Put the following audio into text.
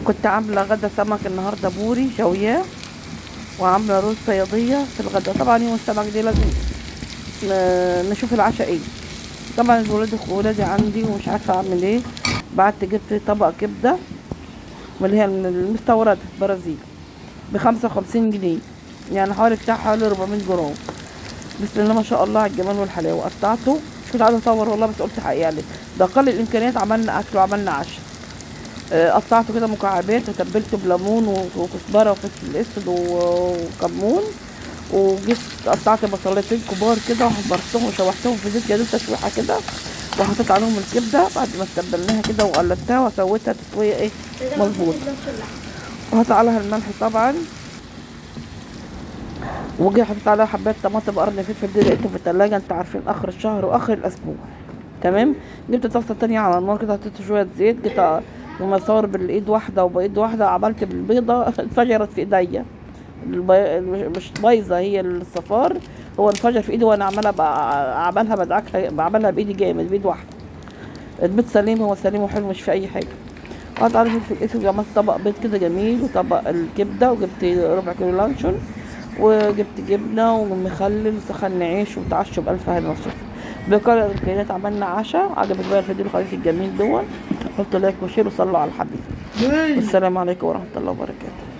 كنت عامله غدا سمك النهارده بوري شوياه، وعامله رز صياديه في الغدا. طبعا يوم السمك دي لازم نشوف العشاء ايه. طبعا ولادي عندي ومش عارفه اعمل ايه. بعت جبت طبق كبده من اللي هي المستورده برازيل ب55 جنيه، يعني حوالي بتاع حوالي 400 جرام. بسم الله ما شاء الله على الجمال والحلاوه. قطعته، كنت عايزه اصور والله بس قلت حق يعني ده اقل الامكانيات. عملنا اكل وعملنا عشاء. قطعته كده مكعبات وتبلته بليمون وكزبره وفلفل اسود وكمون. وجيت قطعت بصلتين كبار كده وحمرتهم وشوحتهم في زيت يا دوب تشويحه كده، وحطيت عليهم الكبده بعد ما استبلناها كده وقلبتها وسويتها تسويه ايه مظبوط. وحطيت عليها الملح طبعا، وجي حطيت عليها حبات طماطم قرن فلفل دي لقيته في التلاجة، انت عارفين اخر الشهر واخر الاسبوع. تمام. جبت طاسه تانية على النار كده، حطيت شويه زيت، جيت ومصور بالايد واحده وبايد واحده عملت بالبيضه اتفجرت في ايديا. مش بايظه هي الصفار، هو انفجر في ايدي وانا عمالها بدعكها بعملها بايدي جامد بايد واحده. البيض سليم، هو سليم وحلو مش في اي حاجه. قعدت عليه فلفل اسود وعملت طبق بيض كده جميل وطبق الكبده، وجبت ربع كيلو لانشون وجبت جبنه ومخلل وسخن عيش وتعشوا بالف هنا وشفا. بقدر الامكانيات عملنا عشاء. عجبك بقى الفيديو الخفيف الجميل دون؟ حطوا لايك وشير وصلوا على الحبيب. والسلام عليكم ورحمه الله وبركاته.